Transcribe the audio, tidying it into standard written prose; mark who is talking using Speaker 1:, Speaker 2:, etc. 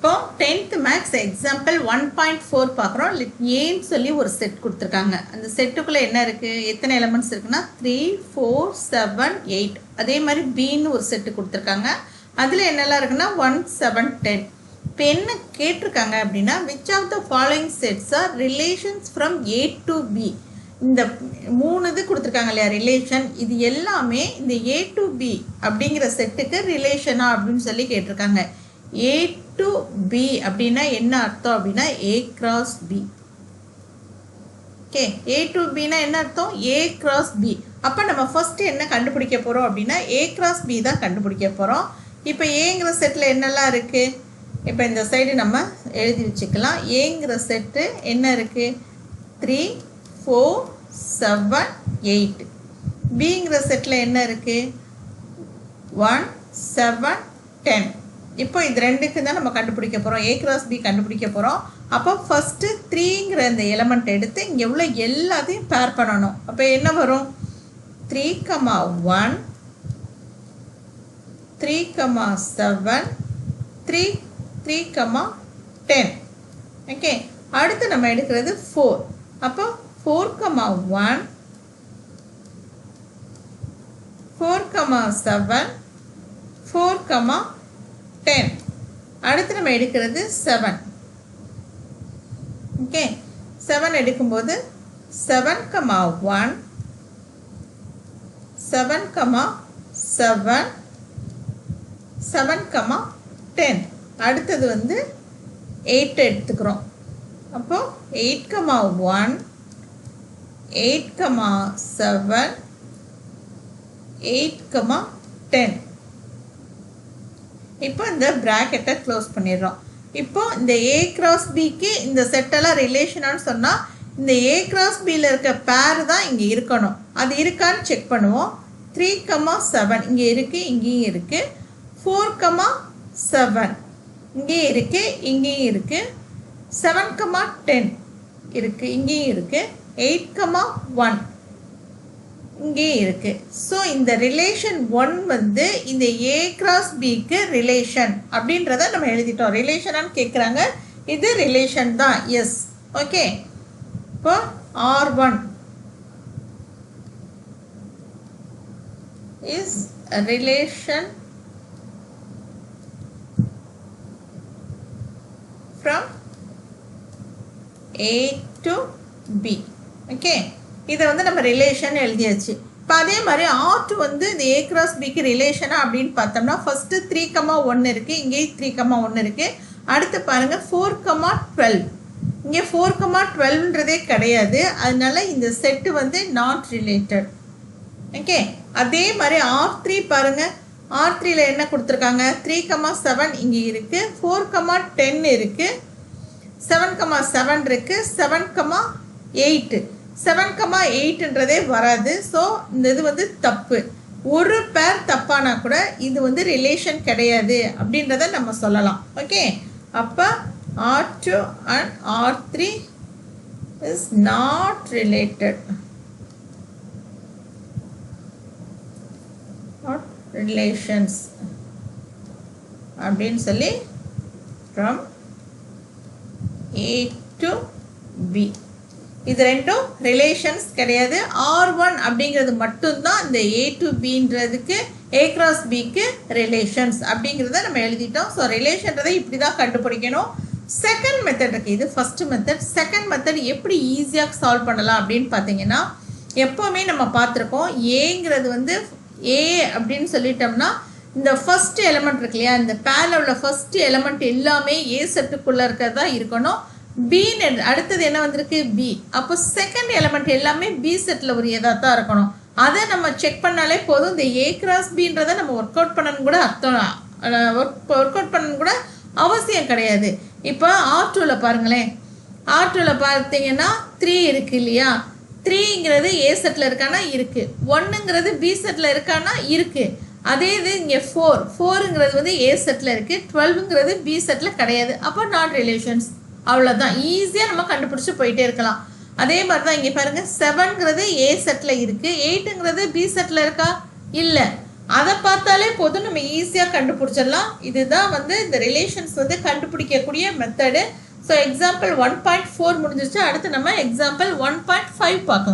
Speaker 1: இப்போ 10th maths example 1.4 பார்க்குறோம். ஏன்னு சொல்லி ஒரு செட் கொடுத்துருக்காங்க. அந்த செட்டுக்குள்ளே என்ன இருக்குது, எத்தனை எலமெண்ட்ஸ் இருக்குன்னா 3, 4, 7, 8. அதே மாதிரி பின்னு ஒரு செட்டு கொடுத்துருக்காங்க. அதில் என்னெல்லாம் இருக்குன்னா 1, 7, 10. இப்போ என்ன கேட்டிருக்காங்க அப்படின்னா which of the following sets are relations from A to B. இந்த 3 இது கொடுத்துருக்காங்க இல்லையா ரிலேஷன், இது எல்லாமே இந்த A to B அப்படிங்கிற செட்டுக்கு ரிலேஷனா அப்படின்னு சொல்லி கேட்டிருக்காங்க. A to B அப்படின்னா என்ன அர்த்தம் அப்படின்னா A cross B. Okay, A to Bனா என்ன அர்த்தம், A cross B. அப்போ நம்ம ஃபர்ஸ்ட் என்ன கண்டுபிடிக்க போகிறோம் அப்படின்னா A cross B தான் கண்டுபிடிக்க போகிறோம். இப்போ ஏங்கிற செட்டில் என்னெல்லாம் இருக்குது, இப்போ இந்த சைடு நம்ம எழுதி வச்சுக்கலாம். ஏங்கிற செட்டு என்ன இருக்குது 3, 4, 7, 8. பிங்கிற செட்டில் என்ன இருக்குது 1, 7, 10. இப்போ இது ரெண்டுக்கு தான் நம்ம கண்டுபிடிக்க போகிறோம், A cross B கண்டுபிடிக்க போகிறோம். அப்போ ஃபஸ்ட்டு 3ங்கிற இந்த எலமெண்ட் எடுத்து இங்கே உள்ள எல்லாத்தையும் பேர் பண்ணணும். அப்போ என்ன வரும் 3, 1, 3, 7, 3, 10. ஓகே, அடுத்து நம்ம எடுக்கிறது 4. அப்போ 4, 1, 4, 7, 4, 10. அடுத்து நம்ம எடுக்கிறது 7. ஓகே, 7 எடுக்கும்போது 7, 1, 7, 7, 7, 10. அடுத்தது வந்து 8 எடுத்துக்கிறோம். அப்போ 8, 1, 8, 7, 8, 10. இப்போ இந்த ப்ராக்கெட்டை க்ளோஸ் பண்ணிடுறோம். இப்போ இந்த A cross Bக்கு இந்த செட்டெல்லாம் ரிலேஷனான்னு சொன்னால் இந்த A cross Bயில் இருக்க பேர் தான் இங்கே இருக்கணும். அது இருக்கான்னு செக் பண்ணுவோம். 3, 7 இங்கே இருக்குது, இங்கேயும் இருக்குது. 4, 7 இங்கேயும் இருக்குது, இங்கேயும் இருக்குது. 7, 10 இருக்குது, இங்கேயும் இருக்குது. 8, 1 இங்கே இருக்கு. ஸோ இந்த ரிலேஷன் 1 வந்து இந்த A cross Bக்கு ரிலேஷன் அப்படின்றத நம்ம எழுதிட்டோம். ரிலேஷனான்னு கேட்குறாங்க, இது ரிலேஷன் தான், எஸ். ஓகே, இப்போ R1 is relation from A to B. Okay, இதை வந்து நம்ம ரிலேஷன் எழுதியாச்சு. இப்போ அதே மாதிரி R2 வந்து இந்த A cross Bக்கு ரிலேஷனா அப்படின்னு பார்த்தோம்னா ஃபஸ்ட்டு 3, 1 இருக்குது, இங்கேயும் 3, 1 இருக்குது. அடுத்து பாருங்கள் 4, 12. இங்கே 4, 12ன்றதே கிடையாது, அதனால இந்த செட்டு வந்து நாட் ரிலேட்டட். ஓகே, அதே மாதிரி R3 பாருங்கள், R3ல என்ன கொடுத்துருக்காங்க 3, 7 இங்கே இருக்குது, 4, 10 இருக்குது, 7, 7 இருக்குது, 7, 8. 7, 8ன்றதே வராது. ஸோ இந்த இது வந்து தப்பு. ஒரு பேர் தப்பானா கூட இது வந்து ரிலேஷன் கிடையாது அப்படின்றத நம்ம சொல்லலாம். ஓகே, அப்போ R2 and R3 is not related, not relations அப்படின்னு சொல்லி ஃப்ரம் A to B. இது ரெண்டும் ரிலேஷன்ஸ் கிடையாது. R1 அப்படிங்கிறது மட்டும்தான் இந்த A to Bன்றதுக்கு A cross Bக்கு ரிலேஷன்ஸ் அப்படிங்கிறத நம்ம எழுதிட்டோம். ஸோ ரிலேஷன்றதை இப்படி தான் கண்டுபிடிக்கணும். செகண்ட் மெத்தட் இருக்குது, இது ஃபஸ்ட்டு மெத்தட். செகண்ட் மெத்தட் எப்படி ஈஸியாக சால்வ் பண்ணலாம் அப்படின்னு பார்த்தீங்கன்னா, எப்போவுமே நம்ம பார்த்துருக்கோம் ஏங்கிறது வந்து A அப்படின்னு சொல்லிட்டோம்னா இந்த ஃபஸ்ட் எலிமெண்ட் இருக்கு இல்லையா, இந்த பேரில் உள்ள ஃபஸ்ட் எலிமெண்ட் எல்லாமே A செட்டுக்குள்ளே இருக்கிறது தான் இருக்கணும். B அடுத்தது என்ன வந்திருக்கு B. அப்போ செகண்ட் எலிமெண்ட் எல்லாமே B செட்டில் ஒரு எதாக தான் இருக்கணும். அதை நம்ம செக் பண்ணாலே போதும். இந்த A cross Bன்றதை நம்ம ஒர்க் அவுட் பண்ணணும் கூட அர்த்தம், ஒர்க் அவுட் பண்ணணும் கூட அவசியம் கிடையாது. இப்போ R2ல பாருங்களேன், R2ல பார்த்தீங்கன்னா 3 இருக்குது இல்லையா, 3ங்கிறது A செட்டில் இருக்கானா இருக்குது, 1ங்கிறது B செட்டில் இருக்கானா இருக்குது. அதே இது இங்கே 4ங்கிறது வந்து A செட்டில் இருக்குது, 12ங்கிறது B செட்டில் கிடையாது. அப்போ நாட் ரிலேஷன்ஸ், அவ்வளோதான். ஈஸியாக நம்ம கண்டுபிடிச்சி போயிட்டே இருக்கலாம். அதே மாதிரி தான் இங்கே பாருங்கள் 7ங்கிறது A செட்டில் இருக்குது, 8ங்கிறது B செட்டில் இருக்கா, இல்லை. அதை பார்த்தாலே போதும், நம்ம ஈஸியாக கண்டுபிடிச்சிடலாம். இதுதான் வந்து இந்த ரிலேஷன்ஸ் வந்து கண்டுபிடிக்கக்கூடிய மெத்தடு. ஸோ எக்ஸாம்பிள் 1.4 முடிஞ்சிருச்சு. அடுத்து நம்ம எக்ஸாம்பிள் 1.5 பார்க்கலாம்.